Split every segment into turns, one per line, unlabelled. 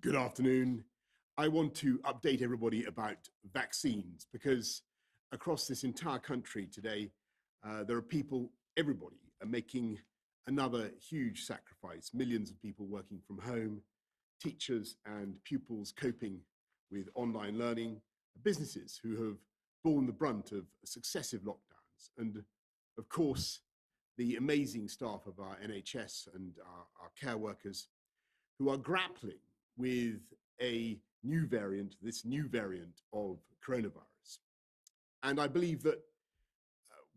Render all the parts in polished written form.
Good afternoon. I want to update everybody about vaccines because across this entire country today, there are people, everybody, are making another huge sacrifice. Millions of people working from home, teachers and pupils coping with online learning, businesses who have borne the brunt of successive lockdowns, and of course, the amazing staff of our NHS and our care workers who are grappling with this new variant of coronavirus. And I believe that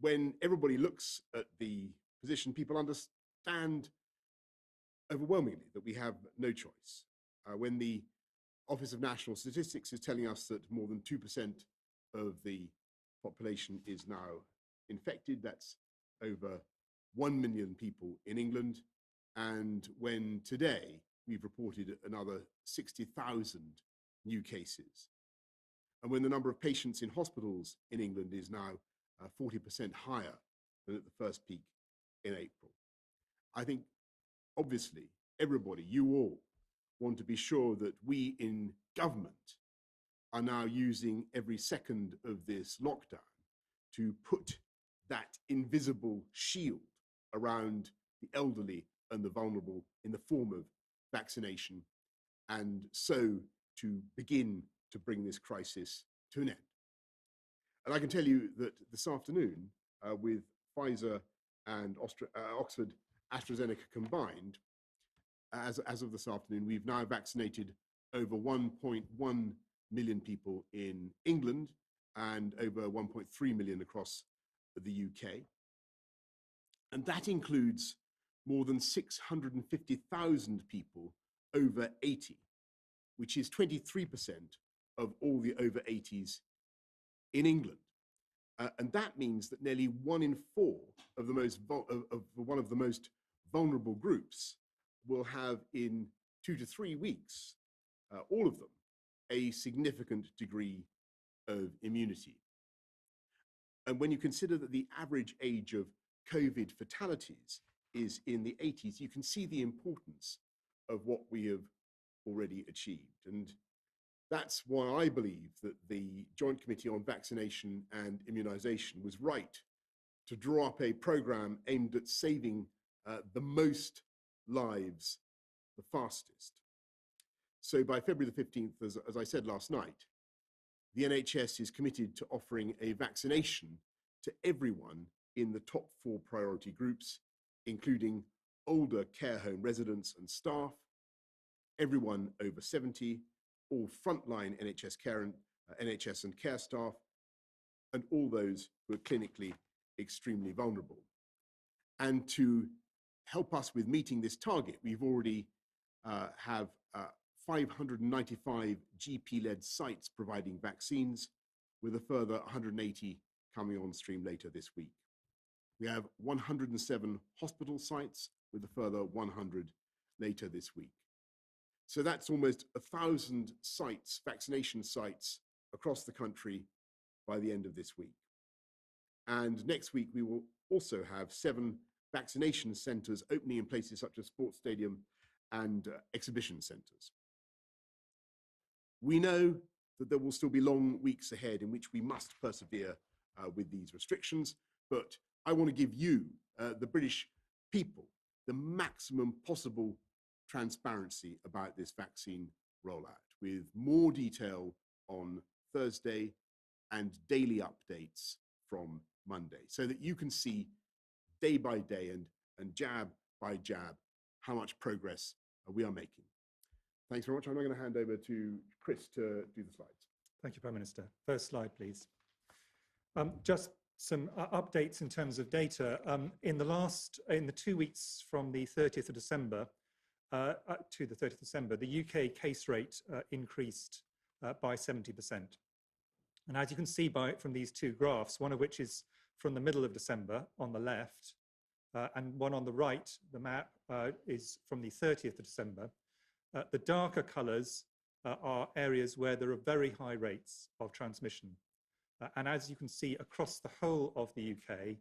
when everybody looks at the position, people understand overwhelmingly that we have no choice. When the Office of National Statistics is telling us that more than 2% of the population is now infected, that's over 1 million people in England. And when today we've reported another 60,000 new cases. And when the number of patients in hospitals in England is now 40% higher than at the first peak in April. I think, obviously, everybody, you all, want to be sure that we in government are now using every second of this lockdown to put that invisible shield around the elderly and the vulnerable in the form of vaccination, and so to begin to bring this crisis to an end. And I can tell you that this afternoon, with Pfizer and Oxford AstraZeneca combined, as of this afternoon, we've now vaccinated over 1.1 million people in England and over 1.3 million across the UK. And that includes more than 650,000 people over 80, which is 23% of all the over 80s in England. And that means that nearly 1 in 4 of one of the most vulnerable groups will have in 2 to 3 weeks, all of them, a significant degree of immunity. And when you consider that the average age of COVID fatalities is in the 80s, you can see the importance of what we have already achieved. And that's why I believe that the Joint Committee on Vaccination and Immunisation was right to draw up a programme aimed at saving the most lives the fastest. So by February the 15th, as I said last night, the NHS is committed to offering a vaccination to everyone in the top 4 priority groups, including older care home residents and staff, everyone over 70, all frontline NHS and care staff, and all those who are clinically extremely vulnerable. And to help us with meeting this target, we've already have 595 GP-led sites providing vaccines, with a further 180 coming on stream later this week. We have 107 hospital sites, with a further 100 later this week. So that's almost 1,000 sites, vaccination sites, across the country by the end of this week. And next week, we will also have 7 vaccination centres opening in places such as sports stadium and exhibition centres. We know that there will still be long weeks ahead in which we must persevere with these restrictions, but I want to give you, the British people, the maximum possible transparency about this vaccine rollout, with more detail on Thursday and daily updates from Monday, so that you can see day by day and jab by jab how much progress we are making. Thanks very much. I'm now going to hand over to Chris to do the slides.
Thank you, Prime Minister. First slide, please. Just some updates in terms of data. In the 2 weeks from the 30th of December to the 30th of December, the UK case rate increased by 70%. And as you can see from these 2 graphs, one of which is from the middle of December on the left, and one on the right, the map, is from the 30th of December. The darker colours are areas where there are very high rates of transmission. And as you can see, across the whole of the UK,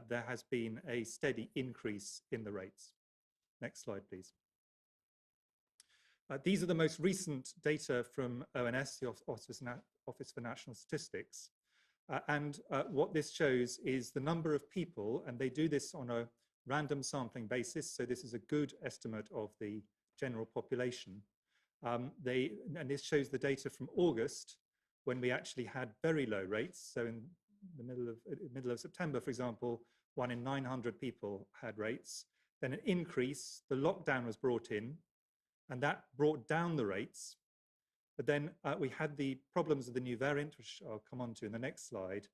there has been a steady increase in the rates. Next slide, please. These are the most recent data from ONS, the Office for National Statistics. And what this shows is the number of people, and they do this on a random sampling basis, so this is a good estimate of the general population. And this shows the data from August, when we actually had very low rates. So in the middle of September, for example, 1 in 900 people had rates. Then an increase, the lockdown was brought in, and that brought down the rates. But then we had the problems of the new variant, which I'll come on to in the next slide,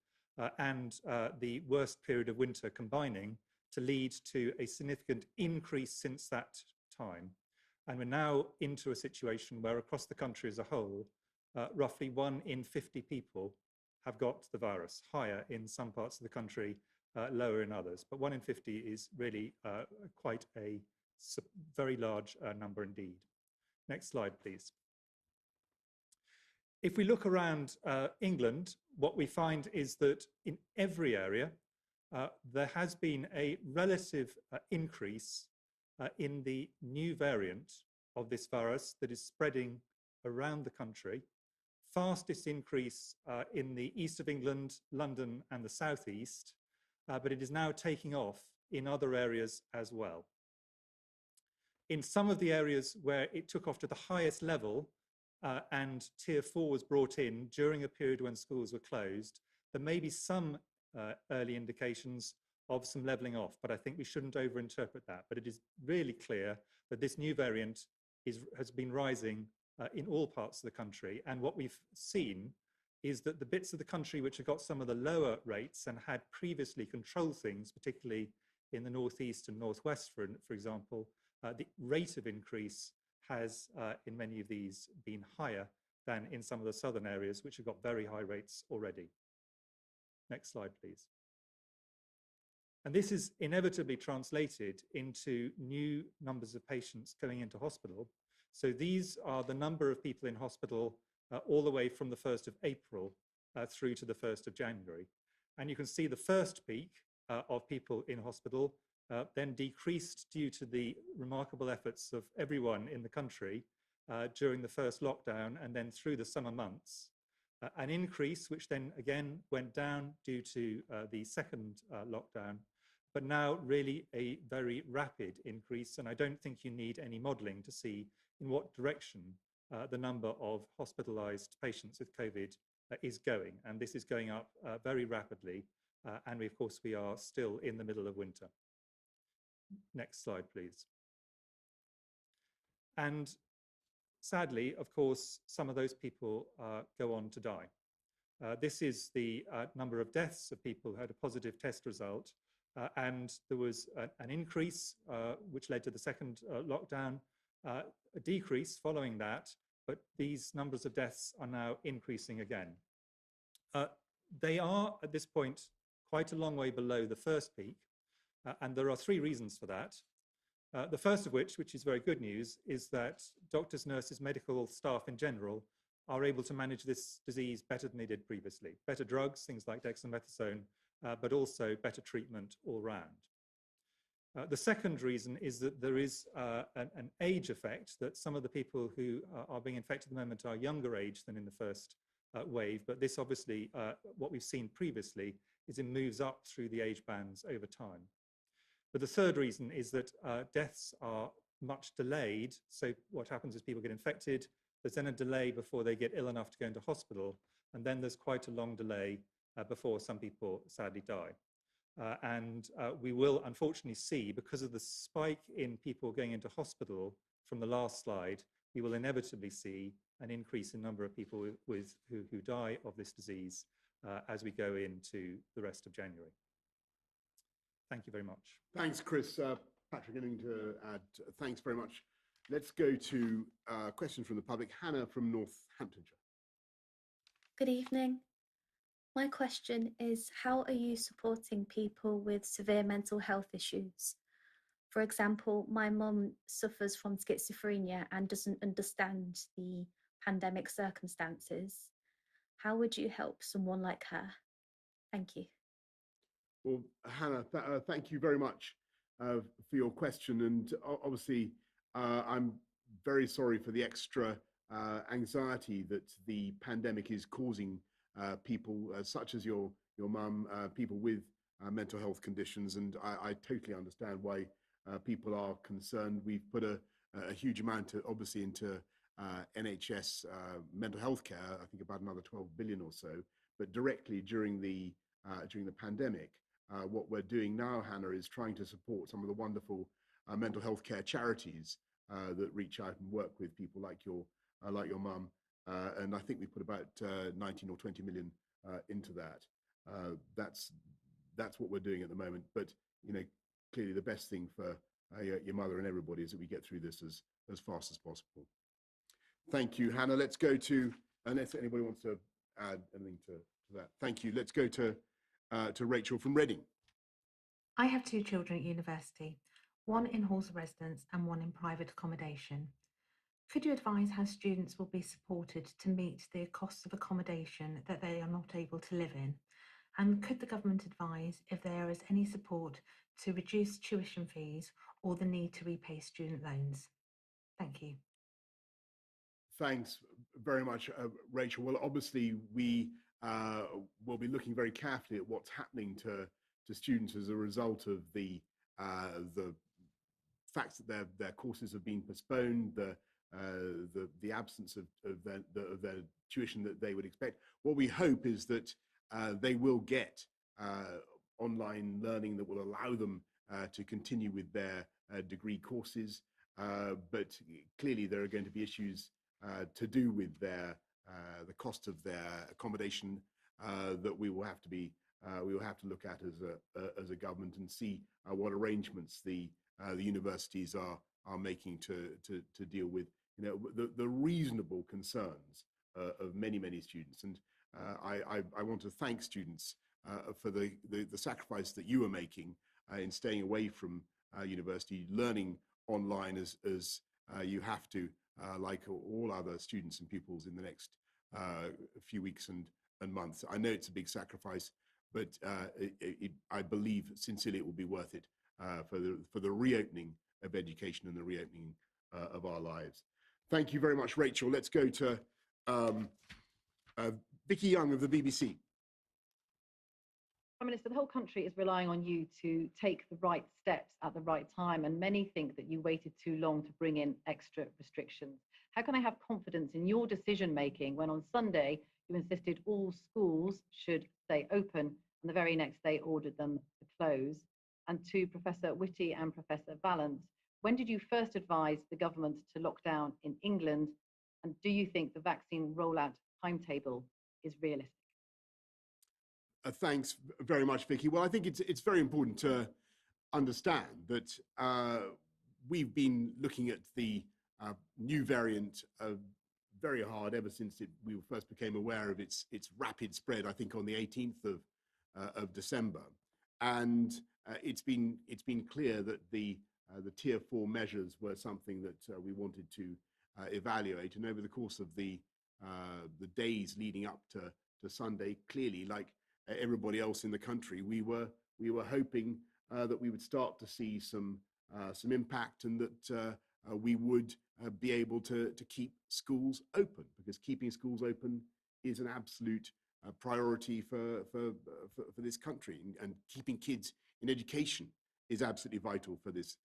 and the worst period of winter combining to lead to a significant increase since that time. And we're now into a situation where across the country as a whole, roughly 1 in 50 people have got the virus, higher in some parts of the country, lower in others. But 1 in 50 is really quite a very large number indeed. Next slide, please. If we look around England, what we find is that in every area, there has been a relative increase in the new variant of this virus that is spreading around the country. Fastest increase in the east of England, London, and the southeast, but it is now taking off in other areas as well. In some of the areas where it took off to the highest level and tier 4 was brought in during a period when schools were closed, there may be some early indications of some leveling off, but I think we shouldn't overinterpret that. But it is really clear that this new variant has been rising in all parts of the country. And what we've seen is that the bits of the country which have got some of the lower rates and had previously controlled things, particularly in the northeast and northwest, for example, the rate of increase has, in many of these, been higher than in some of the southern areas, which have got very high rates already. Next slide, please. And this is inevitably translated into new numbers of patients going into hospital. So these are the number of people in hospital all the way from the 1st of April through to the 1st of January. And you can see the first peak of people in hospital then decreased due to the remarkable efforts of everyone in the country during the first lockdown and then through the summer months. An increase which then again went down due to the second lockdown, but now really a very rapid increase. And I don't think you need any modelling to see in what direction the number of hospitalised patients with COVID is going. And this is going up very rapidly. And of course, we are still in the middle of winter. Next slide, please. And sadly, of course, some of those people go on to die. This is the number of deaths of people who had a positive test result. And there was an increase, which led to the second lockdown, a decrease following that, but these numbers of deaths are now increasing again. They are, at this point, quite a long way below the first peak, and there are 3 reasons for that. The first of which is very good news, is that doctors, nurses, medical staff in general are able to manage this disease better than they did previously. Better drugs, things like dexamethasone, but also better treatment all round. The second reason is that there is an age effect, that some of the people who are being infected at the moment are younger age than in the first wave, but this obviously, what we've seen previously, is it moves up through the age bands over time. But the third reason is that deaths are much delayed. So what happens is people get infected, there's then a delay before they get ill enough to go into hospital, and then there's quite a long delay before some people sadly die. And we will unfortunately see, because of the spike in people going into hospital from the last slide, we will inevitably see an increase in number of people who die of this disease as we go into the rest of January. Thank you very much.
Thanks, Chris. Patrick, anything to add? Thanks very much. Let's go to a question from the public. Hannah from Northamptonshire.
Good evening. My question is, how are you supporting people with severe mental health issues? For example, my mum suffers from schizophrenia and doesn't understand the pandemic circumstances. How would you help someone like her? Thank you.
Well, Hannah, thank you very much for your question. And obviously, I'm very sorry for the extra anxiety that the pandemic is causing people such as your mum, people with mental health conditions, and I totally understand why people are concerned. We've put a huge amount, obviously, into NHS mental health care. I think about another 12 billion or so. But directly during the pandemic, what we're doing now, Hannah, is trying to support some of the wonderful mental health care charities that reach out and work with people like your mum. And I think we put about 19 or 20 million into that. That's what we're doing at the moment. But clearly the best thing for your mother and everybody is that we get through this as fast as possible. Thank you, Hannah. Let's go to, unless anybody wants to add anything to that. Thank you. Let's go to Rachel from Reading.
I have two children at university, one in halls of residence and one in private accommodation. Could you advise how students will be supported to meet the costs of accommodation that they are not able to live in? And could the government advise if there is any support to reduce tuition fees or the need to repay student loans? Thank you.
Thanks very much, Rachel. Well, obviously, we will be looking very carefully at what's happening to students as a result of the fact that their courses have been postponed, the absence of their tuition that they would expect. What we hope is that they will get online learning that will allow them to continue with their degree courses. But clearly, there are going to be issues to do with the cost of their accommodation that we will have to look at as a government and see what arrangements the universities are making to deal with the reasonable concerns of many students. And I want to thank students for the sacrifice that you are making in staying away from university, learning online as you have to, like all other students and pupils in the next few weeks and months. I know it's a big sacrifice, but I believe sincerely it will be worth it for the reopening of education and the reopening of our lives. Thank you very much, Rachel. Let's go to Vicky Young of the BBC.
Prime Minister, the whole country is relying on you to take the right steps at the right time, and many think that you waited too long to bring in extra restrictions. How can I have confidence in your decision-making when on Sunday you insisted all schools should stay open and the very next day ordered them to close? And to Professor Whitty and Professor Valance, when did you first advise the government to lock down in England? And do you think the vaccine rollout timetable is realistic?
Thanks very much, Vicky. Well, I think it's very important to understand that we've been looking at the new variant very hard ever since we first became aware of its rapid spread. I think on the 18th of December, and it's been clear that the tier 4 measures were something that we wanted to evaluate. And over the course of the days leading up to Sunday, clearly, like everybody else in the country, we were hoping that we would start to see some impact, and that we would be able to keep schools open, because keeping schools open is an absolute priority for this country, and keeping kids in education is absolutely vital for this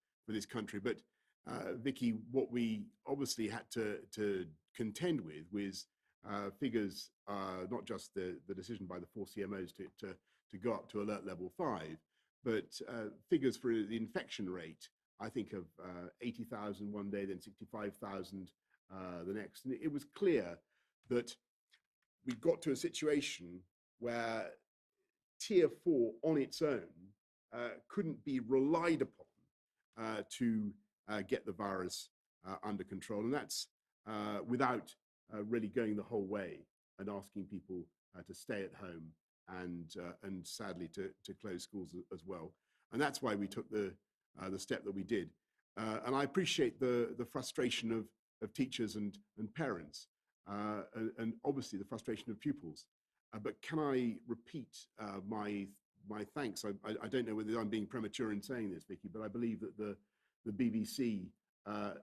country. But Vicky, what we obviously had to contend with was figures, not just the decision by the 4 CMOs to go up to alert level 5, but figures for the infection rate, I think of 80,000 one day, then 65,000 the next. And it was clear that we got to a situation where tier 4 on its own couldn't be relied upon to get the virus under control. And that's without really going the whole way and asking people to stay at home and sadly to close schools as well. And that's why we took the step that we did. And I appreciate the frustration of teachers and parents, and obviously the frustration of pupils. But can I repeat my thanks? I don't know whether I'm being premature in saying this, Vicky, but I believe that the BBC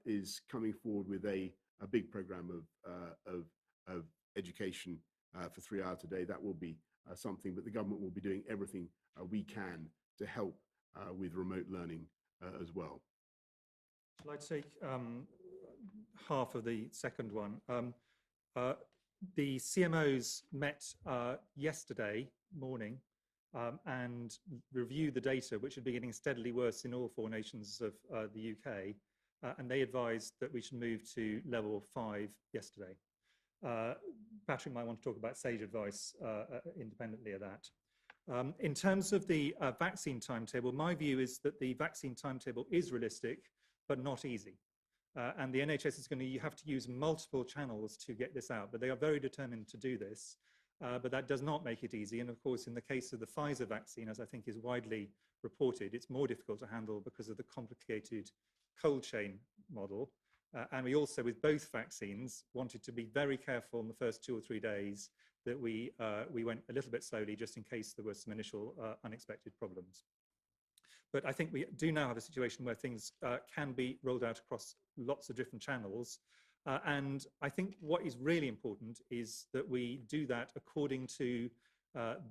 is coming forward with a big program of education for 3 hours a day. That will be something, but the government will be doing everything we can to help with remote learning as well.
Shall I take half of the second one? The CMOs met yesterday morning and reviewed the data, which had been getting steadily worse in all 4 nations of the UK, and they advised that we should move to level 5 yesterday. Patrick might want to talk about sage advice independently of that. In terms of the vaccine timetable, my view is that the vaccine timetable is realistic, but not easy. And the NHS is going to have to use multiple channels to get this out, but they are very determined to do this. But that does not make it easy. And of course, in the case of the Pfizer vaccine, as I think is widely reported, it's more difficult to handle because of the complicated cold chain model. And we also, with both vaccines, wanted to be very careful in the first 2 or 3 days that we went a little bit slowly just in case there were some initial unexpected problems. But I think we do now have a situation where things can be rolled out across lots of different channels. And I think what is really important is that we do that according to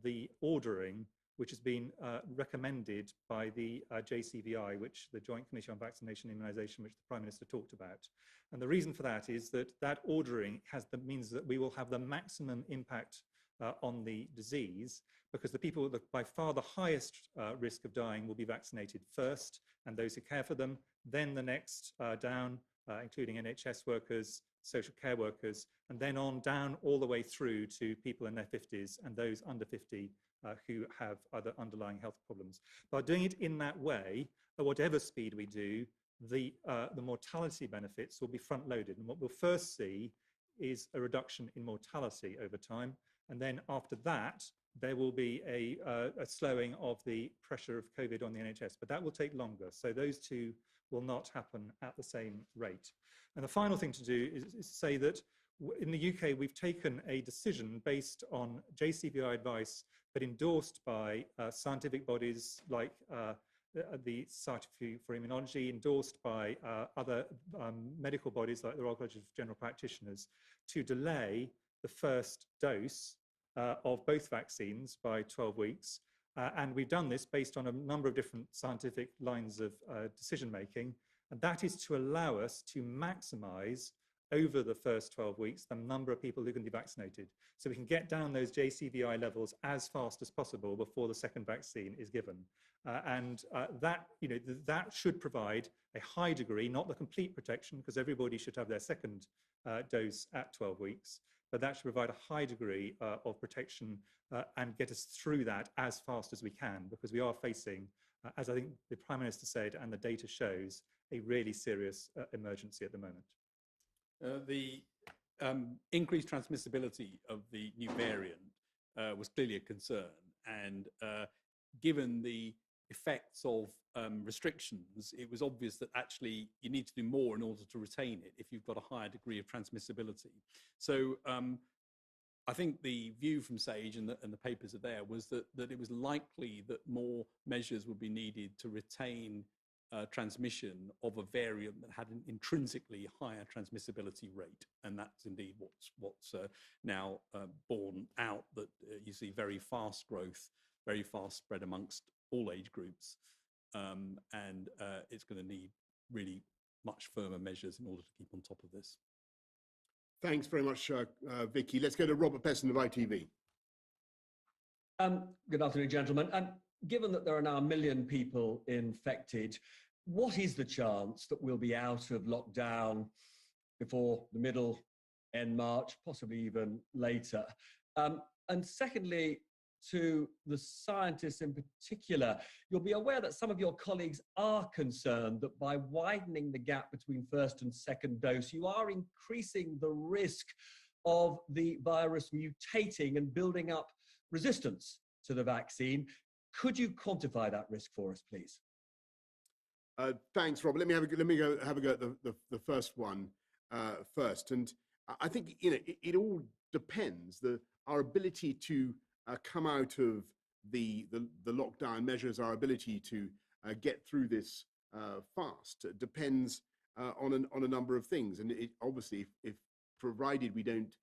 the ordering which has been recommended by the JCVI, which the Joint Committee on Vaccination and Immunisation, which the Prime Minister talked about. And the reason for that is that that ordering means that we will have the maximum impact on the disease, because the people that by far the highest risk of dying will be vaccinated first, and those who care for them, then the next down, including NHS workers, social care workers, and then on down all the way through to people in their 50s and those under 50 who have other underlying health problems. By doing it in that way, at whatever speed we do, the mortality benefits will be front-loaded. And what we'll first see is a reduction in mortality over time. And then after that, there will be a slowing of the pressure of COVID on the NHS, but that will take longer. So those two will not happen at the same rate. And the final thing to do is say that in the UK, we've taken a decision based on JCVI advice, but endorsed by scientific bodies like the Society for Immunology, endorsed by other medical bodies like the Royal College of General Practitioners, to delay the first dose of both vaccines by 12 weeks. And we've done this based on a number of different scientific lines of decision making. And that is to allow us to maximize over the first 12 weeks the number of people who can be vaccinated. So we can get down those JCVI levels as fast as possible before the second vaccine is given. That should provide a high degree, not the complete protection, because everybody should have their second dose at 12 weeks, but that should provide a high degree of protection and get us through that as fast as we can, because we are facing, as I think the Prime Minister said and the data shows, a really serious emergency at the moment.
The increased transmissibility of the new variant was clearly a concern, and given the effects of restrictions, it was obvious that actually you need to do more in order to retain it if you've got a higher degree of transmissibility. So I think the view from SAGE, and the papers are there, was that it was likely that more measures would be needed to retain transmission of a variant that had an intrinsically higher transmissibility rate. And that's indeed what's now borne out, that you see very fast growth, very fast spread amongst all age groups. And it's going to need really much firmer measures in order to keep on top of this.
Thanks very much, Vicky. Let's go to Robert Peston of ITV.
Good afternoon, gentlemen. Given that there are now 1 million people infected, what is the chance that we'll be out of lockdown before the middle, end March, possibly even later? And secondly, to the scientists in particular, you'll be aware that some of your colleagues are concerned that by widening the gap between first and second dose, you are increasing the risk of the virus mutating and building up resistance to the vaccine. Could you quantify that risk for us, please?
Thanks, Robert. Let me have a go at the first one first. And I think it all depends. Our ability to come out of the lockdown measures, our ability to get through this fast depends on a number of things. And it obviously, if provided we don't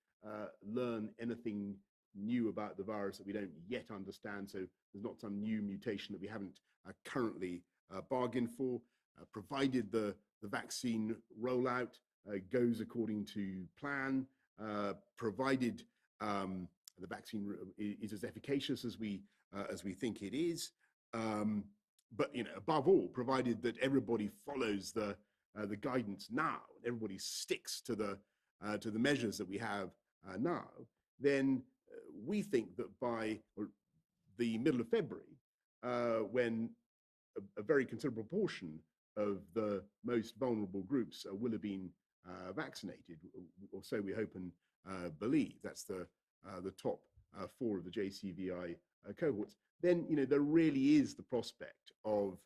learn anything new about the virus that we don't yet understand, so there's not some new mutation that we haven't currently bargained for, provided the vaccine rollout goes according to plan, provided the vaccine is as efficacious as we think it is, but above all, provided that everybody follows the guidance now, everybody sticks to the measures that we have now, then we think that by the middle of February, when a very considerable portion of the most vulnerable groups will have been vaccinated, or so we hope and believe. That's the top 4 of the JCVI cohorts. Then there really is the prospect of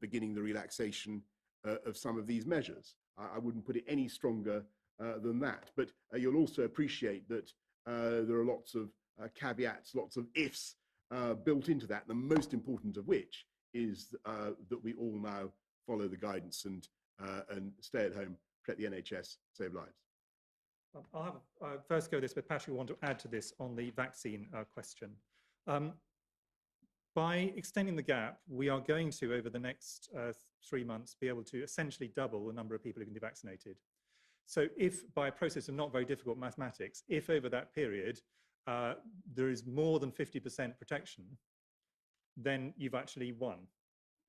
beginning the relaxation of some of these measures. I wouldn't put it any stronger than that. But you'll also appreciate that there are lots of caveats, lots of ifs built into that. The most important of which is that we all now follow the guidance and stay at home, protect the NHS, save lives.
I'll have first go this, but Patrick will want to add to this on the vaccine question. By extending the gap, we are going to, over the next 3 months, be able to essentially double the number of people who can be vaccinated. So if, by a process of not very difficult mathematics, if over that period there is more than 50% protection, then you've actually won.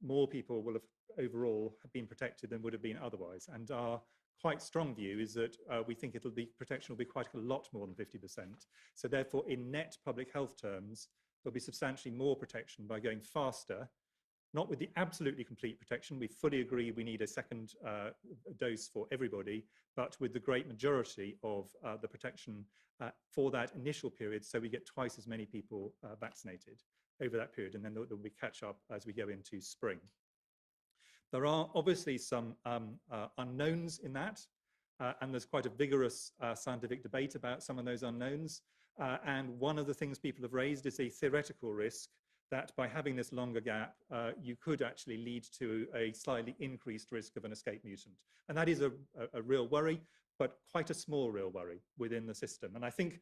More people will have overall have been protected than would have been otherwise. And our quite strong view is that we think protection will be quite a lot more than 50%. So therefore, in net public health terms, there'll be substantially more protection by going faster, not with the absolutely complete protection. We fully agree we need a second dose for everybody, but with the great majority of the protection for that initial period, so we get twice as many people vaccinated over that period, and then there'll be catch up as we go into spring. There are obviously some unknowns in that, and there's quite a vigorous scientific debate about some of those unknowns. And one of the things people have raised is a theoretical risk that by having this longer gap, you could actually lead to a slightly increased risk of an escape mutant. And that is a real worry, but quite a small real worry within the system. And I think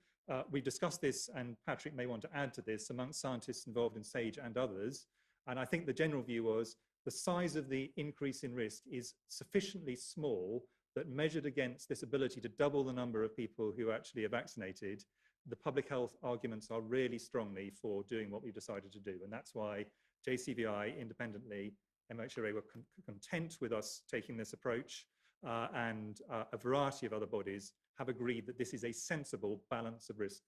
we discussed this, and Patrick may want to add to this, amongst scientists involved in SAGE and others. And I think the general view was the size of the increase in risk is sufficiently small that measured against this ability to double the number of people who actually are vaccinated, the public health arguments are really strongly for doing what we've decided to do. And that's why JCVI independently, MHRA were content with us taking this approach, and a variety of other bodies have agreed that this is a sensible balance of risk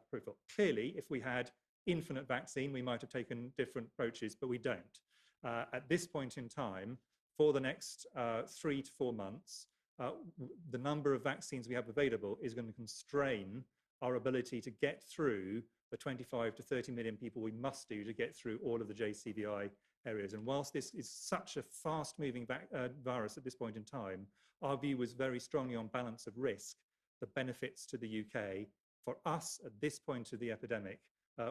profile. Clearly, if we had infinite vaccine, we might have taken different approaches, but we don't. At this point in time, for the next 3 to 4 months, the number of vaccines we have available is going to constrain our ability to get through the 25 to 30 million people we must do to get through all of the JCVI areas. And whilst this is such a fast-moving virus at this point in time, our view was very strongly on balance of risk. The benefits to the UK for us at this point of the epidemic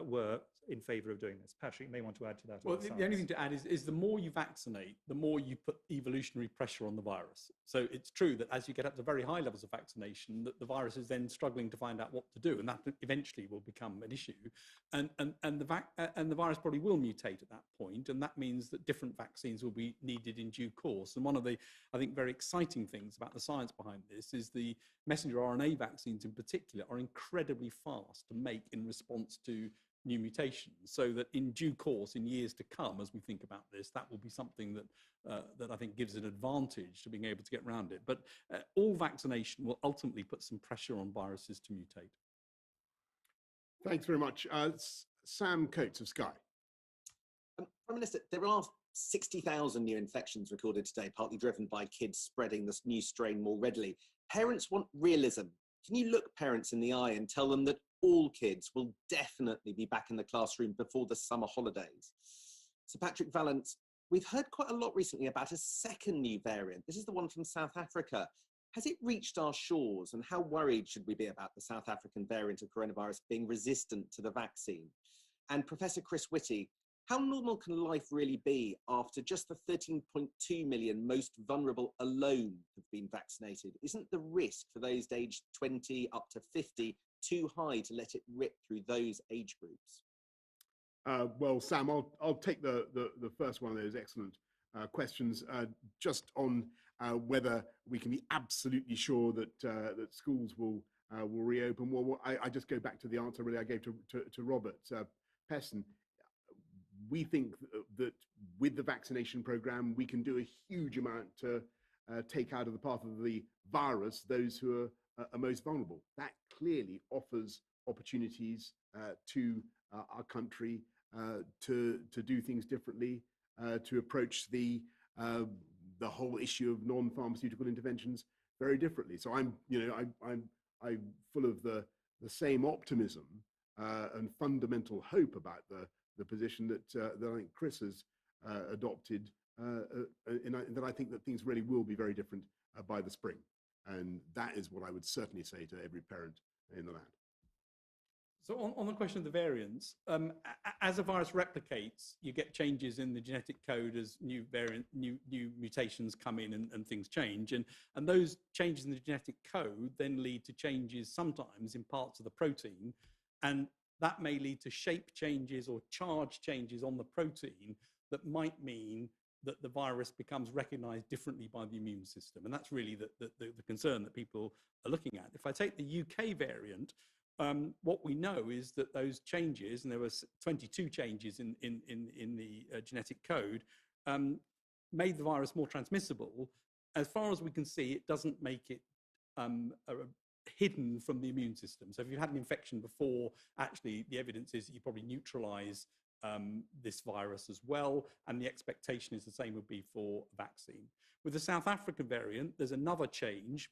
were in favour of doing this. Patrick, you may want to add to that.
Well, the only thing to add is the more you vaccinate, the more you put evolutionary pressure on the virus. So it's true that as you get up to very high levels of vaccination, that the virus is then struggling to find out what to do, and that eventually will become an issue. And the virus probably will mutate at that point, and that means that different vaccines will be needed in due course. And one of the, I think, very exciting things about the science behind this is the messenger RNA vaccines in particular are incredibly fast to make in response to new mutations, so that in due course, in years to come, as we think about this, that will be something that I think gives an advantage to being able to get around it. But all vaccination will ultimately put some pressure on viruses to mutate.
Thanks very much. Sam Coates of Sky.
Prime Minister, there are 60,000 new infections recorded today, partly driven by kids spreading this new strain more readily. Parents want realism. Can you look parents in the eye and tell them that all kids will definitely be back in the classroom before the summer holidays? So Patrick Vallance, we've heard quite a lot recently about a second new variant. This is the one from South Africa. Has it reached our shores, and how worried should we be about the South African variant of coronavirus being resistant to the vaccine? And Professor Chris Whitty, How normal can life really be after just the 13.2 million most vulnerable alone have been vaccinated? Isn't the risk for those aged 20 up to 50 too high to let it rip through those age groups?
Well, Sam, I'll take the first one of those excellent questions, just on whether we can be absolutely sure that that schools will reopen. Well, I just go back to the answer really I gave to Robert Peston. We think that with the vaccination program, we can do a huge amount to take out of the path of the virus those who are most vulnerable. That clearly offers opportunities to our country to do things differently, to approach the whole issue of non-pharmaceutical interventions very differently. So I'm full of the same optimism and fundamental hope about the position that I think Chris has adopted, and that I think that things really will be very different by the spring. And that is what I would certainly say to every parent in the land.
So on the question of the variants, as a virus replicates, you get changes in the genetic code as new mutations come in and things change. And those changes in the genetic code then lead to changes sometimes in parts of the protein. And that may lead to shape changes or charge changes on the protein that might mean that the virus becomes recognized differently by the immune system. And that's really the concern that people are looking at. If I take the UK variant, what we know is that those changes, and there were 22 changes in the genetic code, made the virus more transmissible. As far as we can see, it doesn't make it hidden from the immune system. So if you've had an infection before, actually the evidence is that you probably neutralize this virus as well, and the expectation is the same would be for vaccine. With the South African variant, there's another change.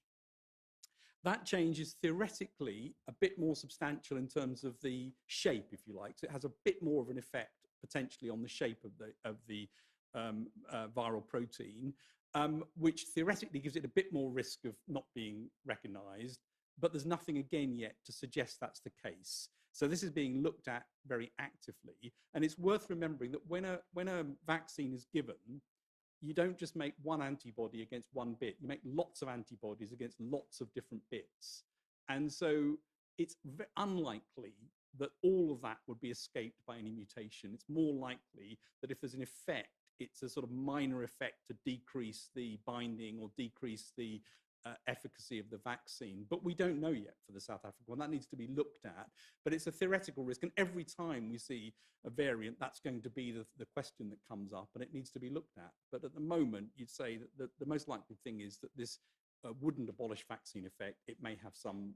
That change is theoretically a bit more substantial in terms of the shape, if you like. So it has a bit more of an effect potentially on the shape of the viral protein, which theoretically gives it a bit more risk of not being recognized. But there's nothing again yet to suggest that's the case. So this is being looked at very actively. And it's worth remembering that when a vaccine is given, you don't just make one antibody against one bit. You make lots of antibodies against lots of different bits. And so it's unlikely that all of that would be escaped by any mutation. It's more likely that if there's an effect, it's a sort of minor effect to decrease the binding or decrease the efficacy of the vaccine. But we don't know yet for the South African one. That needs to be looked at. But it's a theoretical risk. And every time we see a variant, that's going to be the question that comes up, and it needs to be looked at. But at the moment, you'd say that the most likely thing is that this wouldn't abolish vaccine effect. It may have some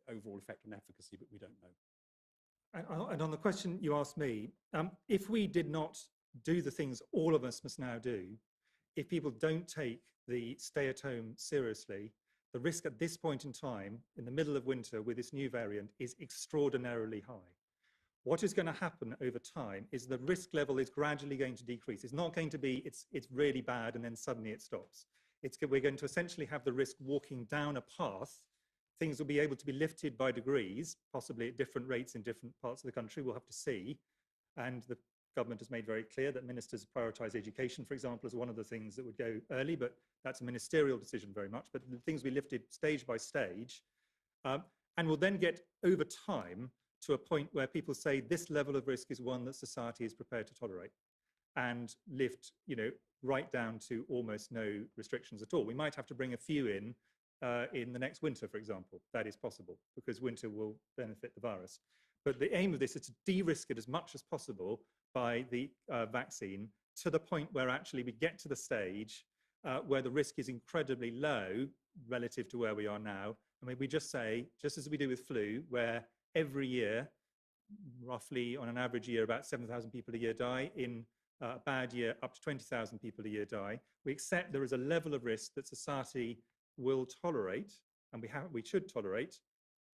overall effect on efficacy, but we don't know.
And on the question you asked me, if we did not do the things all of us must now do, if people don't take the stay at home seriously, the risk at this point in time, in the middle of winter with this new variant, is extraordinarily high. What is going to happen over time is the risk level is gradually going to decrease. It's not going to be, it's really bad and then suddenly it stops. We're going to essentially have the risk walking down a path. Things will be able to be lifted by degrees, possibly at different rates in different parts of the country. We'll have to see. And the government has made very clear that ministers prioritise education, for example, as one of the things that would go early, but that's a ministerial decision very much. But the things will be lifted stage by stage, and will then get over time to a point where people say this level of risk is one that society is prepared to tolerate, and lift, right down to almost no restrictions at all. We might have to bring a few in the next winter, for example. That is possible because winter will benefit the virus. But the aim of this is to de-risk it as much as possible by the vaccine, to the point where actually we get to the stage where the risk is incredibly low relative to where we are now. I mean, we just say, just as we do with flu, where every year, roughly on an average year, about 7,000 people a year die. In a bad year, up to 20,000 people a year die. We accept there is a level of risk that society will tolerate, and we should tolerate.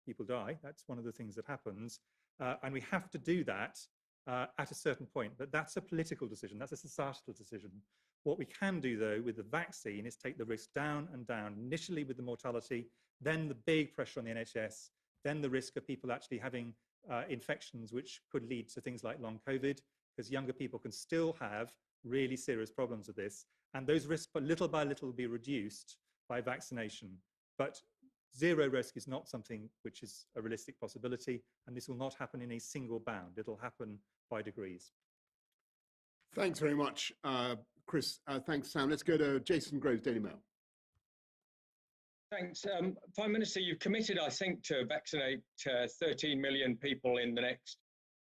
People die. That's one of the things that happens. And we have to do that at a certain point. But that's a political decision. That's a societal decision. What we can do, though, with the vaccine is take the risk down and down, initially with the mortality, then the big pressure on the NHS, then the risk of people actually having infections which could lead to things like long COVID, because younger people can still have really serious problems with this. And those risks, but little by little, will be reduced by vaccination. But zero risk is not something which is a realistic possibility, and this will not happen in a single bound. It'll happen by degrees.
Thanks very much, Chris. Thanks, Sam. Let's go to Jason Groves, Daily Mail.
Thanks. Prime Minister, you've committed, I think, to vaccinate 13 million people in the next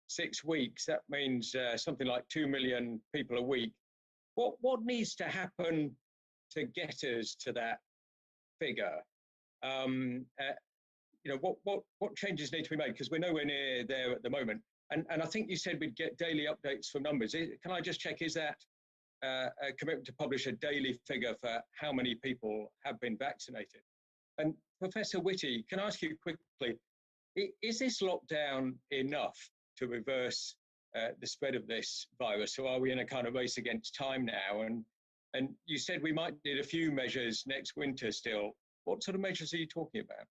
6 weeks. That means something like 2 million people a week. What needs to happen to get us to that figure? What changes need to be made? Because we're nowhere near there at the moment. And I think you said we'd get daily updates for numbers. Can I just check, is that a commitment to publish a daily figure for how many people have been vaccinated? And Professor Whitty, can I ask you quickly, is this lockdown enough to reverse the spread of this virus? Or are we in a kind of race against time now? And you said we might need a few measures next winter still. What sort of measures are you talking about?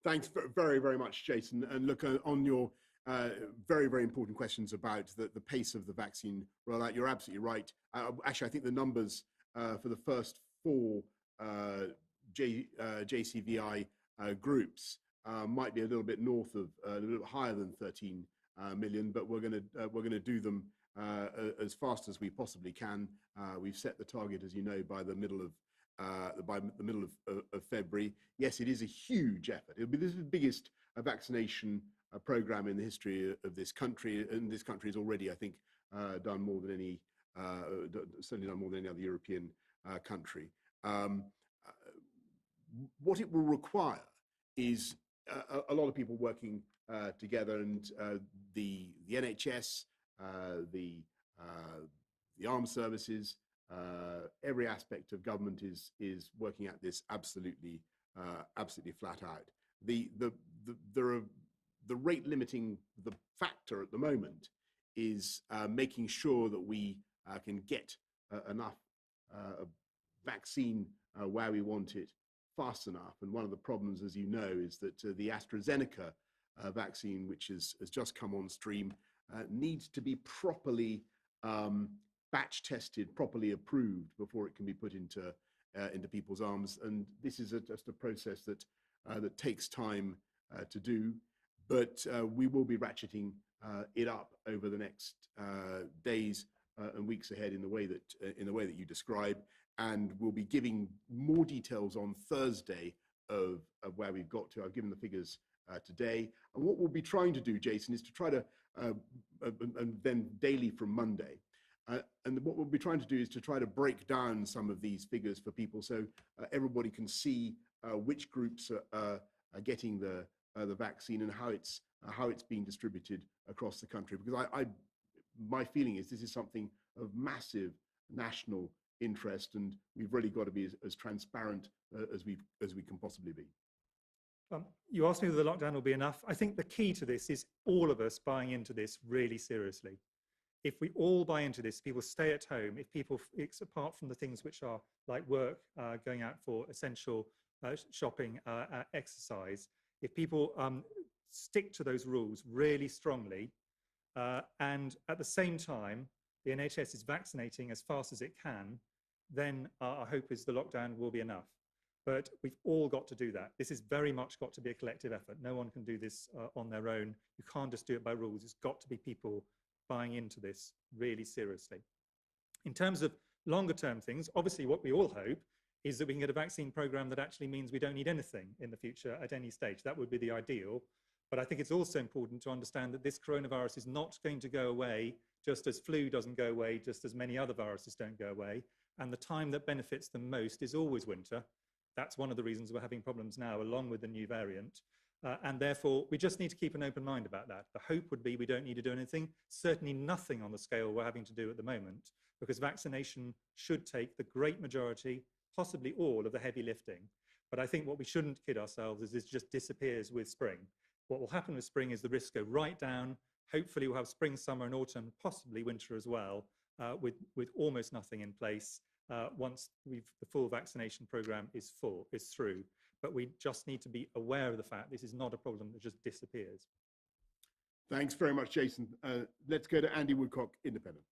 Thanks very, very much, Jason. And look, on your very, very important questions about the pace of the vaccine rollout, you're absolutely right. Actually, I think the numbers for the first 4 JCVI groups might be a little bit north of, a little higher than 13 million, but we're going to do them as fast as we possibly can. We've set the target, as you know, by the middle of February. Yes, it is a huge effort. This is the biggest vaccination program in the history of this country, and this country has already, I think, done more than any, certainly done more than any other European country. What it will require is a lot of people working together, and the NHS, the armed services, every aspect of government is working at this absolutely flat out. The rate limiting the factor at the moment is making sure that we can get enough vaccine where we want it fast enough. And one of the problems, as you know, is that the AstraZeneca vaccine, which has just come on stream, needs to be properly batch tested, properly approved before it can be put into people's arms. And this is just a process that takes time to do. But we will be ratcheting it up over the next days and weeks ahead in the way that you describe, and we'll be giving more details on Thursday of where we've got to. I've given the figures today, and what we'll be trying to do, Jason, is to try to and then daily from Monday. And what we'll be trying to do is to try to break down some of these figures for people, so everybody can see which groups are getting the vaccine and how it's being distributed across the country. Because my feeling is this is something of massive national interest, and we've really got to be as transparent as we can possibly be.
You asked me whether the lockdown will be enough. I think the key to this is all of us buying into this really seriously. If we all buy into this, people stay at home, if people, apart from the things which are like work, going out for essential shopping, exercise, if people stick to those rules really strongly, and at the same time, the NHS is vaccinating as fast as it can, then our hope is the lockdown will be enough. But we've all got to do that. This is very much got to be a collective effort. No one can do this on their own. You can't just do it by rules. It's got to be people buying into this really seriously. In terms of longer term things, obviously what we all hope is that we can get a vaccine program that actually means we don't need anything in the future at any stage. That would be the ideal. But I think it's also important to understand that this coronavirus is not going to go away just as flu doesn't go away, just as many other viruses don't go away. And the time that benefits them most is always winter. That's one of the reasons we're having problems now, along with the new variant. And therefore, we just need to keep an open mind about that. The hope would be we don't need to do anything, certainly nothing on the scale we're having to do at the moment, because vaccination should take the great majority, possibly all, of the heavy lifting. But I think what we shouldn't kid ourselves is this just disappears with spring. What will happen with spring is the risks go right down. Hopefully we'll have spring, summer and autumn, possibly winter as well, with almost nothing in place once the full vaccination program is through. But we just need to be aware of the fact this is not a problem that just disappears.
Thanks very much, Jason. Let's go to Andy Woodcock, Independent.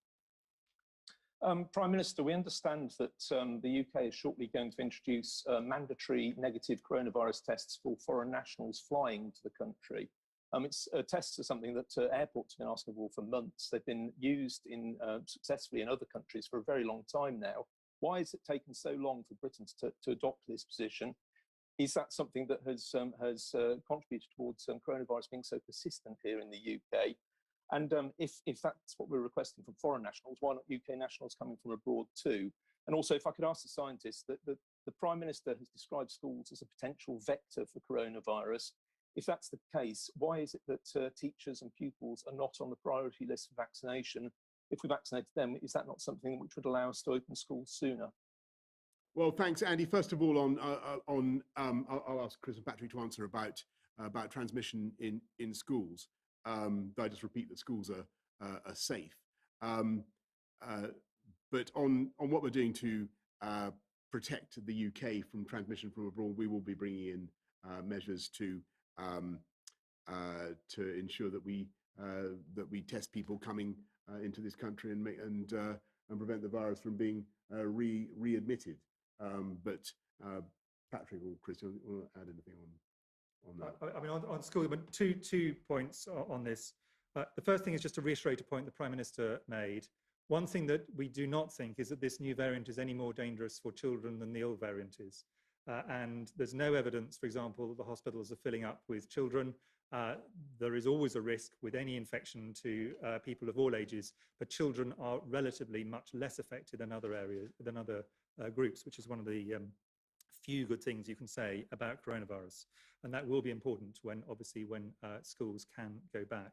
Prime Minister, we understand that the UK is shortly going to introduce mandatory negative coronavirus tests for foreign nationals flying to the country. Tests are something that airports have been asking for months. They've been used successfully in other countries for a very long time now. Why has it taken so long for Britain to adopt this position? Is that something that has contributed towards coronavirus being so persistent here in the UK? And if that's what we're requesting from foreign nationals, why not UK nationals coming from abroad too? And also, if I could ask the scientists, that the Prime Minister has described schools as a potential vector for coronavirus. If that's the case, why is it that teachers and pupils are not on the priority list for vaccination? If we vaccinated them, is that not something which would allow us to open schools sooner?
Well, thanks, Andy. First of all, I'll ask Chris and Patrick to answer about transmission in schools. I just repeat that schools are safe. But on what we're doing to protect the UK from transmission from abroad, we will be bringing in measures to ensure that we test people coming into this country and prevent the virus from being readmitted. But Patrick or Chris, you want to add anything on that?
I mean, on school, but two points on this. The first thing is just to reiterate a point the Prime Minister made. One thing that we do not think is that this new variant is any more dangerous for children than the old variant is. And there's no evidence, for example, that the hospitals are filling up with children. There is always a risk with any infection to people of all ages, but children are relatively much less affected than other areas, than other groups, which is one of the few good things you can say about coronavirus. And that will be important when schools can go back.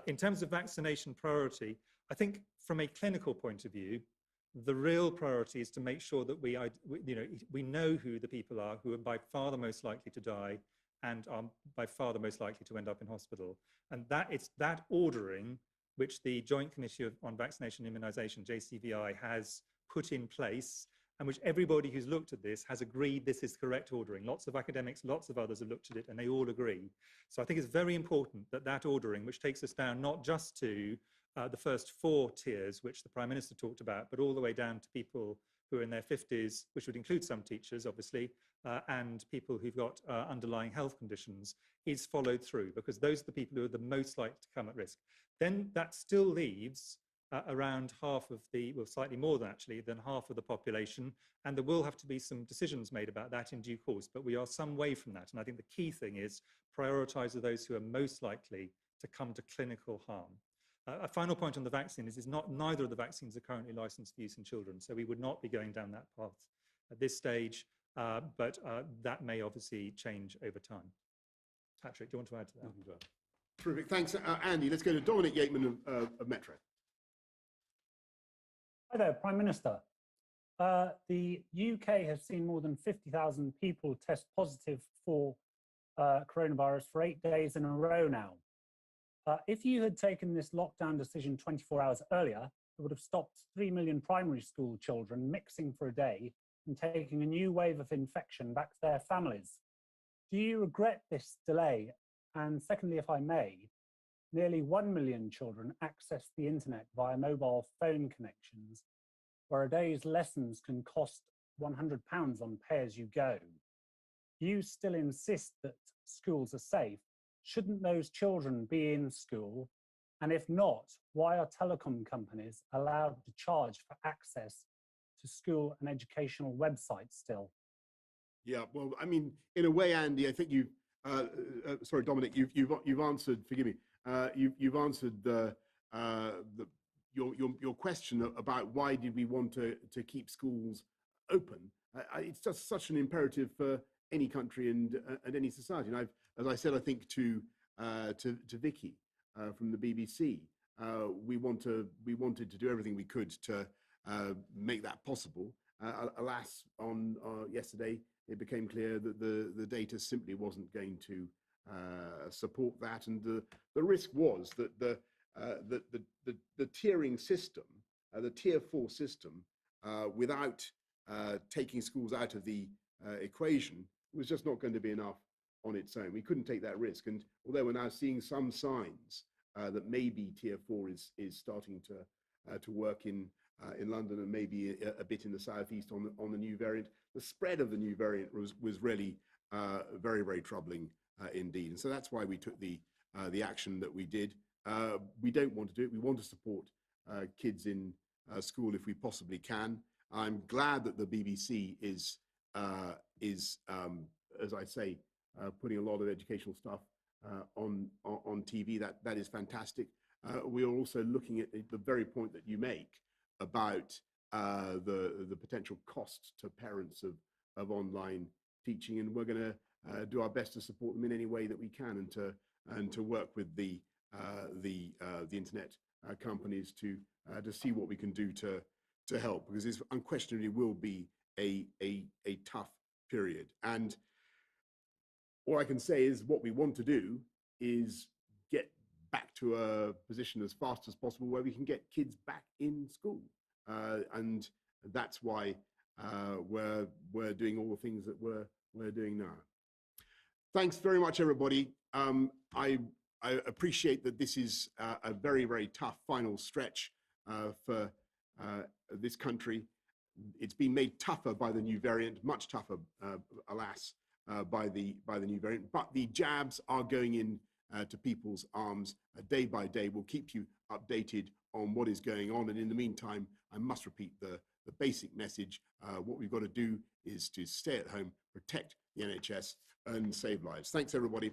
In terms of vaccination priority, I think from a clinical point of view, the real priority is to make sure that we know who the people are who are by far the most likely to die and are by far the most likely to end up in hospital. And it's that ordering which the Joint Committee on Vaccination and Immunisation, JCVI, has put in place, and which everybody who's looked at this has agreed this is correct ordering. Lots of academics, lots of others have looked at it, and they all agree. So I think it's very important that that ordering, which takes us down not just to the first 4 tiers, which the Prime Minister talked about, but all the way down to people who are in their 50s, which would include some teachers, obviously, and people who've got underlying health conditions, is followed through, because those are the people who are the most likely to come at risk. Then that still leaves around half of well, slightly more than half of the population, and there will have to be some decisions made about that in due course, but we are some way from that. And I think the key thing is prioritise those who are most likely to come to clinical harm. A final point on the vaccine is neither of the vaccines are currently licensed for use in children, so we would not be going down that path at this stage, but that may obviously change over time. Patrick, do you want to add to that?
Terrific, thanks, Andy. Let's go to Dominic Yateman of Metro.
Hi there, Prime Minister. The UK has seen more than 50,000 people test positive for coronavirus for 8 days in a row now. If you had taken this lockdown decision 24 hours earlier, it would have stopped 3 million primary school children mixing for a day and taking a new wave of infection back to their families. Do you regret this delay? And secondly, if I may, nearly 1 million children access the internet via mobile phone connections, where a day's lessons can cost £100 on pay-as-you-go. You still insist that schools are safe. Shouldn't those children be in school? And if not, why are telecom companies allowed to charge for access to school and educational websites still?
Yeah, well, I mean, in a way, Andy, I think you've, sorry, Dominic, you've answered, forgive me, you've answered your question about why did we want to keep schools open. It's just such an imperative for any country and any society. And as I said, I think to Vicky from the BBC, we wanted to do everything we could to make that possible. Alas, on yesterday, it became clear that the data simply wasn't going to support that, and the risk was that the tiering system, the tier 4 system, without taking schools out of the equation, was just not going to be enough on its own. We couldn't take that risk, and although we're now seeing some signs that maybe tier 4 is starting to work in London and maybe a bit in the southeast on the new variant. The spread of the new variant was really very, very troubling indeed, and so that's why we took the action that we did. We don't want to do it. We want to support kids in school if we possibly can. I'm glad that the BBC is as I say, putting a lot of educational stuff on TV. That is fantastic. We are also looking at the very point that you make about the potential cost to parents of online teaching, and we're going to do our best to support them in any way that we can, and to work with the internet companies to see what we can do to help, because this unquestionably will be a tough period. And all I can say is what we want to do is get back to a position as fast as possible where we can get kids back in school, and that's why we're doing all the things that we're doing now. Thanks very much, everybody. I appreciate that this is a very, very tough final stretch for this country. It's been made tougher by the new variant, much tougher, alas, by the new variant. But the jabs are going in to people's arms day by day. We'll keep you updated on what is going on. And in the meantime, I must repeat the basic message. What we've got to do is to stay at home, protect the NHS, and save lives. Thanks, everybody.